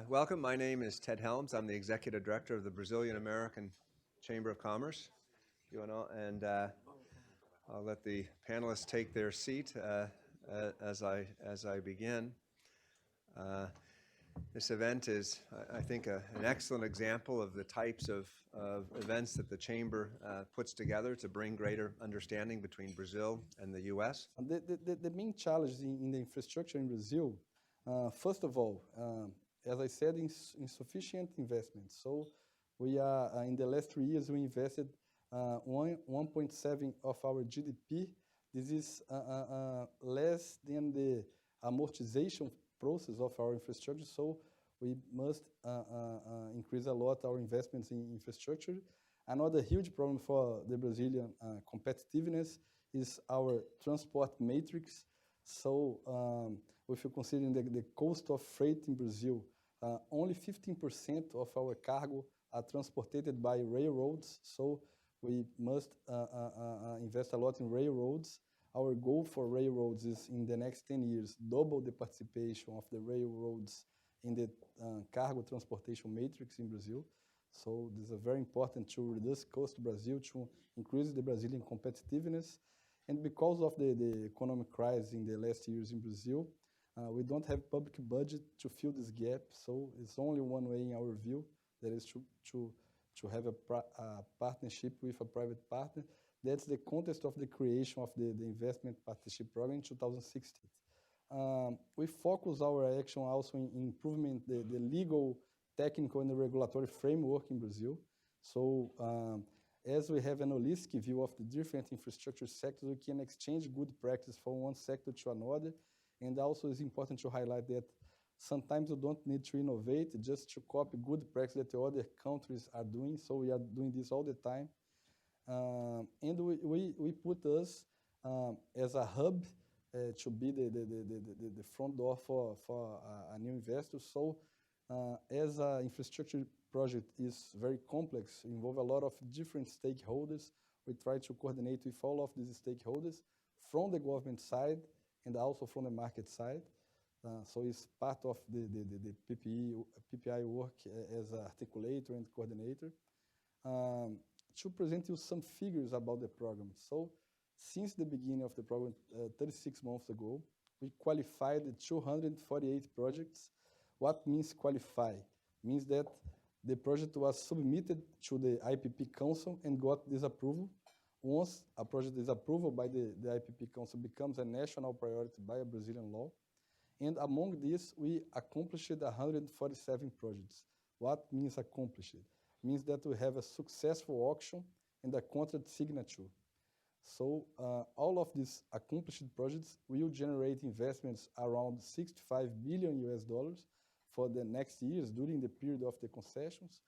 Welcome. My name is Ted Helms. I'm the Executive Director of the Brazilian American Chamber of Commerce. And I'll let the panelists take their seat as I begin. This event is, I think, an excellent example of the types of events that the Chamber puts together to bring greater understanding between Brazil and the U.S. The main challenge in the infrastructure in Brazil, first of all, as I said, insufficient investment. So we are, in the last 3 years, we invested 1.7 of our GDP. This is less than the amortization process of our infrastructure. So we must increase a lot our investments in infrastructure. Another huge problem for the Brazilian competitiveness is our transport matrix. So if you consider the cost of freight in Brazil, only 15% of our cargo are transported by railroads. So we must invest a lot in railroads. Our goal for railroads is in the next 10 years, double the participation of the railroads in the cargo transportation matrix in Brazil. So this is very important to reduce cost to Brazil, to increase the Brazilian competitiveness. And because of the economic crisis in the last years in Brazil, we don't have public budget to fill this gap. So it's only one way, in our view, that is to have a partnership with a private partner. That's the context of the creation of the investment partnership program in 2016. We focus our action also in improvement the legal, technical, and the regulatory framework in Brazil. So as we have an holistic view of the different infrastructure sectors, we can exchange good practice from one sector to another. And also it's important to highlight that sometimes you don't need to innovate, just to copy good practice that the other countries are doing. So we are doing this all the time. And we put us as a hub to be the front door for a new investor. So as an infrastructure project is very complex, involve a lot of different stakeholders, we try to coordinate with all of these stakeholders from the government side and also from the market side. So it's part of the PPI work as an articulator and coordinator. To present you some figures about the program. So since the beginning of the program, 36 months ago, we qualified 248 projects. What means qualify? Means that the project was submitted to the IPP Council and got disapproval. Once a project is approved by the IPP Council, becomes a national priority by a Brazilian law. And among these, we accomplished 147 projects. What means accomplished? Means that we have a successful auction and a contract signature. So all of these accomplished projects will generate investments around $65 billion for the next years during the period of the concessions.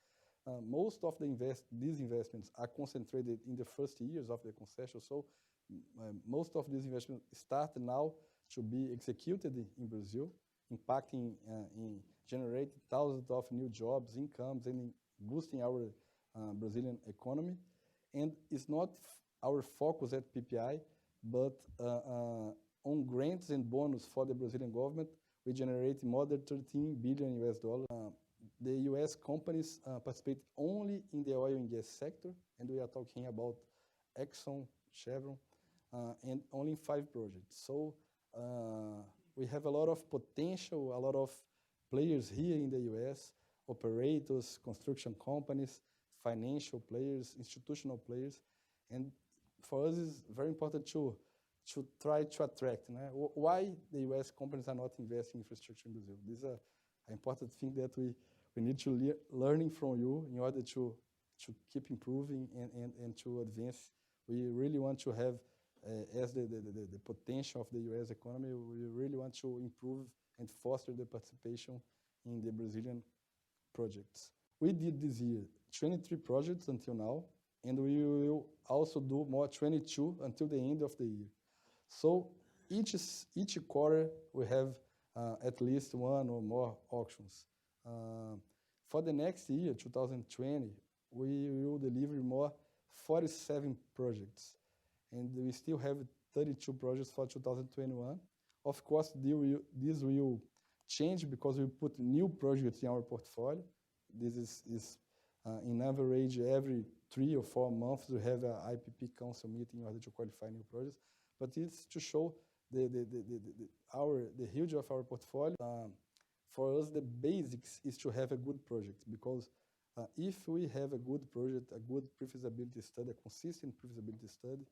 Most of these investments are concentrated in the first years of the concession. So most of these investments start now to be executed in Brazil, impacting in generating thousands of new jobs, incomes, and boosting our Brazilian economy. And it's not our focus at PPI, but on grants and bonus for the Brazilian government, we generate more than $13 billion. The US companies participate only in the oil and gas sector, and we are talking about Exxon, Chevron, and only 5 projects. So we have a lot of potential, a lot of players here in the US, operators, construction companies, financial players, institutional players. And for us, it's very important to try to attract. Why the US companies are not investing in infrastructure in Brazil? This is an important thing that we need to learning from you in order to keep improving and to advance. We really want to have, as the potential of the US economy, we really want to improve and foster the participation in the Brazilian projects. We did this year 23 projects until now, and we will also do more 22 until the end of the year. So each quarter we have at least one or more auctions. For the next year, 2020, we will deliver more 47 projects, and we still have 32 projects for 2021. Of course, this will changed because we put new projects in our portfolio. This is in average, every 3 or 4 months, we have an IPP council meeting in order to qualify new projects. But it's to show the huge of our portfolio. For us, the basics is to have a good project, because if we have a good project, a good pre-feasibility study, a consistent pre-feasibility study,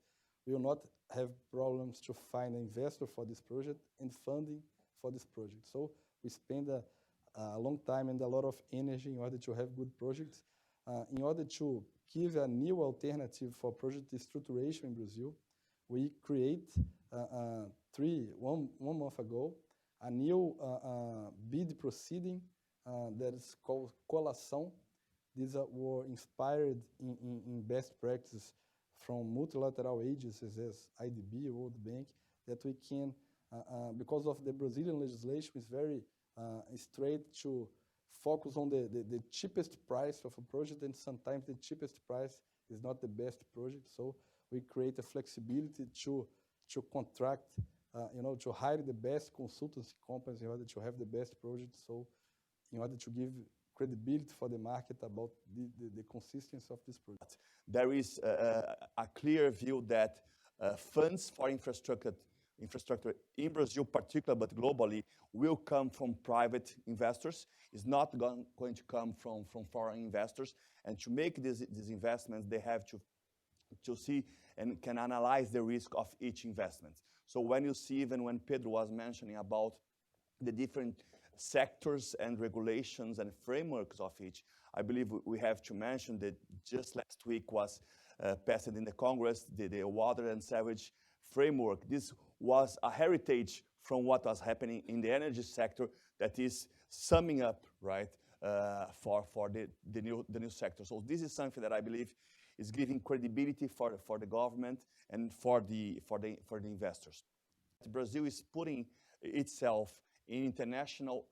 we will not have problems to find an investor for this project and funding for this project. So we spend a long time and a lot of energy in order to have good projects. In order to give a new alternative for project structuration in Brazil, we create, 1 month ago, a new bid proceeding that is called Colação. These were inspired in best practices from multilateral agencies as IDB, World Bank, that we can, because of the Brazilian legislation, is very straight to focus on the cheapest price of a project, and sometimes the cheapest price is not the best project. So we create a flexibility to contract, to hire the best consultancy companies in order to have the best project. So in order to give credibility for the market about the consistency of this project. There is a clear view that funds for infrastructure in Brazil particularly, but globally, will come from private investors. It's not going to come from foreign investors. And to make these investments, they have to see and can analyze the risk of each investment. So when you see, even when Pedro was mentioning about the different sectors and regulations and frameworks of each, I believe we have to mention that just last week was passed in the Congress, the water and sewage framework. This was a heritage from what was happening in the energy sector that is summing up, right, for the new sector. So this is something that I believe is giving credibility for the government and for the investors. Brazil is putting itself in international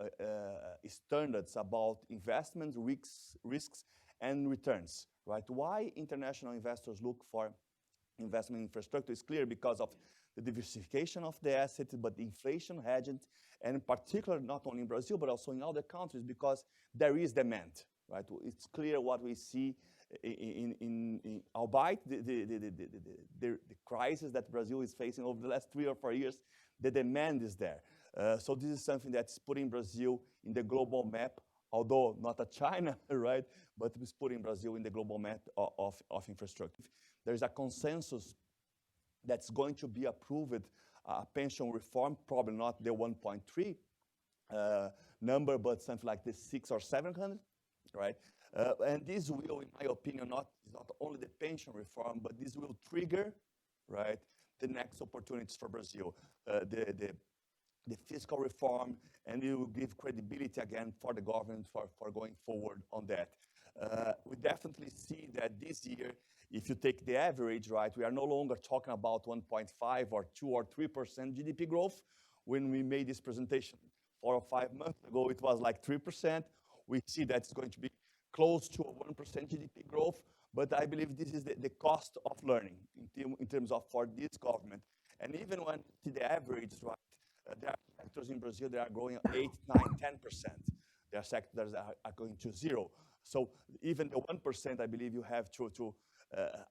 standards about investment risks and returns, right? Why international investors look for investment in infrastructure is clear because of the diversification of the assets, but the inflation hedging, and in particular, not only in Brazil, but also in other countries, because there is demand, right? It's clear what we see albeit the crisis that Brazil is facing over the last 3 or 4 years, the demand is there. So this is something that's putting Brazil in the global map, although not a China, right? But it's putting Brazil in the global map of infrastructure. There's a consensus that's going to be approved, pension reform, probably not the 1.3 number, but something like the 600 or 700, right? And this will, in my opinion, not only the pension reform, but this will trigger, right, the next opportunities for Brazil. The fiscal reform, and it will give credibility again for the government for going forward on that. We definitely see that this year, if you take the average, right, we are no longer talking about 1.5 or 2 or 3% GDP growth. When we made this presentation 4 or 5 months ago, it was like 3%. We see that it's going to be close to a 1% GDP growth, but I believe this is the cost of learning in terms of for this government. And even when the average, right, there are sectors in Brazil that are growing 8, 9, 10%. There are sectors that are going to 0. So even the 1%, I believe you have to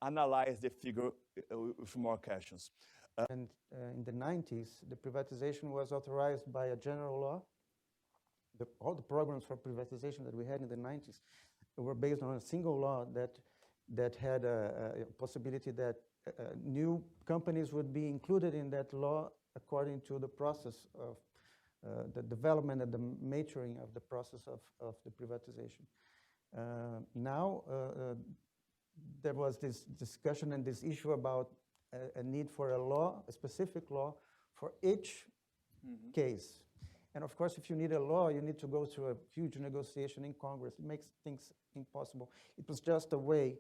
analyze the figure with more questions. And in the 90s, the privatization was authorized by a general law. All the programs for privatization that we had in the 90s were based on a single law that had a possibility that new companies would be included in that law according to the process of the development and the maturing of the process of the privatization. Now, there was this discussion and this issue about a need for a law, a specific law for each case. And of course, if you need a law, you need to go through a huge negotiation in Congress. It makes things impossible. It was just a way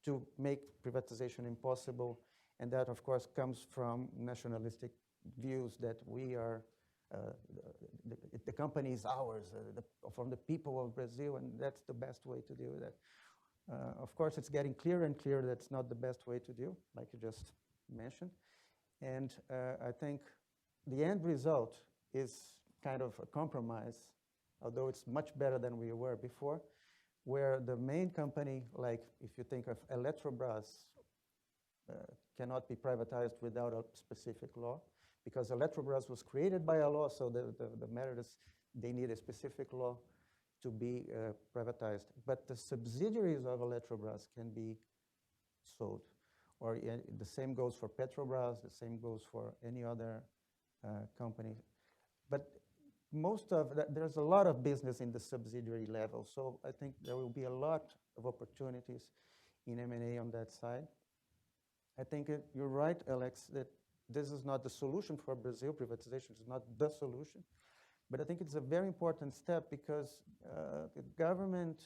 to make privatization impossible. And that, of course, comes from nationalistic views that we are, the company is ours, from the people of Brazil, and that's the best way to deal with that. Of course, it's getting clearer and clearer that's not the best way to deal, like you just mentioned. And I think the end result is kind of a compromise, although it's much better than we were before, where the main company, like if you think of Eletrobras, cannot be privatized without a specific law, because Eletrobras was created by a law, so the matter is they need a specific law to be privatized. But the subsidiaries of Eletrobras can be sold. Or the same goes for Petrobras, the same goes for any other company. But most of that, there's a lot of business in the subsidiary level. So I think there will be a lot of opportunities in M&A on that side. I think you're right, Alex, that this is not the solution for Brazil. Privatization is not the solution. But I think it's a very important step because the government,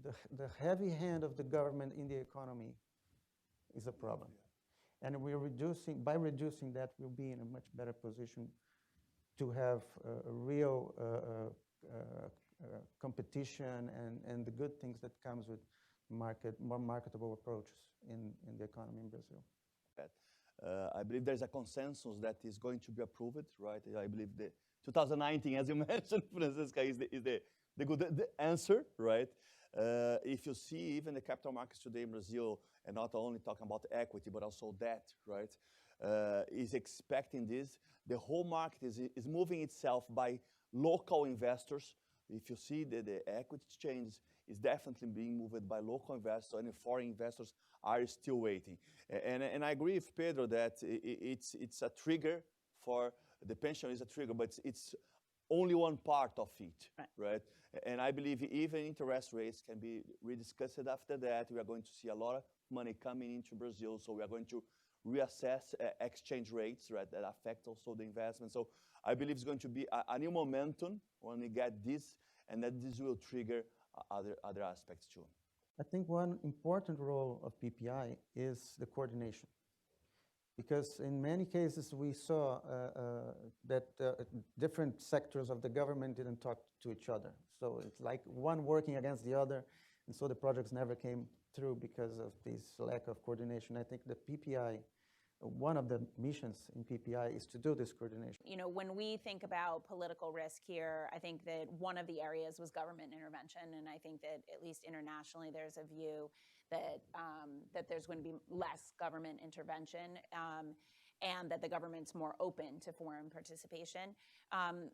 the heavy hand of the government in the economy is a problem. And by reducing that, we'll be in a much better position to have a real competition and the good things that comes with more marketable approaches in the economy in Brazil. I believe there's a consensus that is going to be approved, right? I believe the 2019, as you mentioned, Francesca, is the good answer, right? If you see even the capital markets today in Brazil, and not only talking about equity, but also debt, right, is expecting this. The whole market is moving itself by local investors. If you see the equity exchange is definitely being moved by local investors, and the foreign investors are still waiting. And I agree with Pedro that it's a trigger for, the pension is a trigger, but it's only one part of it, right? And I believe even interest rates can be rediscussed after that. We are going to see a lot of money coming into Brazil, so we are going to reassess exchange rates, right, that affect also the investment. So I believe it's going to be a new momentum when we get this, and that this will trigger other aspects too. I think one important role of PPI is the coordination. Because in many cases we saw that different sectors of the government didn't talk to each other. So it's like one working against the other, and so the projects never came through because of this lack of coordination. I think the PPI, one of the missions in PPI is to do this coordination. You know, when we think about political risk here, I think that one of the areas was government intervention, and I think that at least internationally there's a view that that there's going to be less government intervention, and that the government's more open to foreign participation.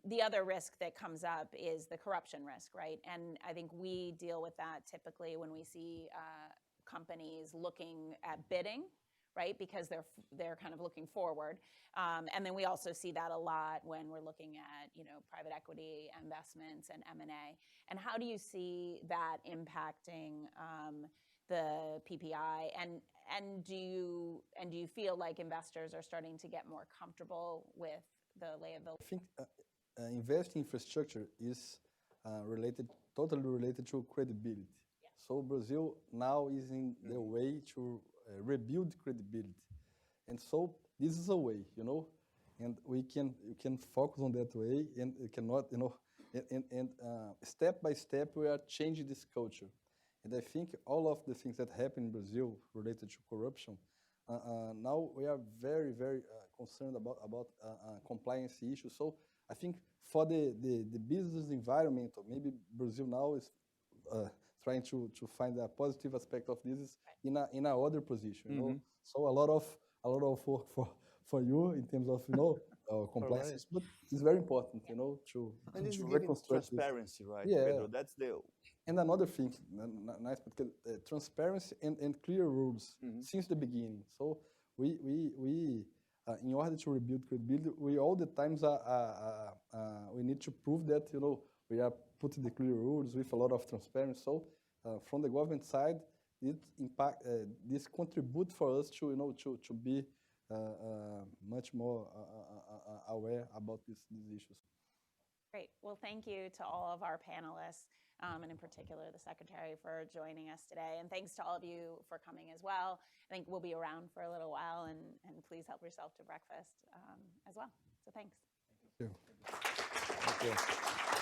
The other risk that comes up is the corruption risk, right? And I think we deal with that typically when we see companies looking at bidding, right? Because they're kind of looking forward. And then we also see that a lot when we're looking at, you know, private equity investments and M&A. And how do you see that impacting the PPI? And do you feel like investors are starting to get more comfortable with the lay of the? I think investing in infrastructure is totally related to credibility. Yeah. So Brazil now is in the way to rebuild credibility, and so this is a way, you know, and we can focus on that way, and we cannot, you know, and step by step we are changing this culture. And I think all of the things that happen in Brazil related to corruption, now we are very, very concerned about compliance issues. So I think for the business environment, or maybe Brazil now is trying to find a positive aspect of this is in a other position. You know? So a lot of work for you in terms of, you know, compliance, but it's very important, you know, to reconstruct transparency, right? Yeah. Pedro? That's the. And another thing, nice, because transparency and clear rules since the beginning. So we in order to rebuild credibility, we all the times we need to prove that, you know, we are putting the clear rules with a lot of transparency. So from the government side, this contribute for us to, you know, to be much more aware about these issues. Great. Well, thank you to all of our panelists, and in particular the Secretary for joining us today. And thanks to all of you for coming as well. I think we'll be around for a little while, and please help yourself to breakfast as well. So thanks. Thank you. Thank you.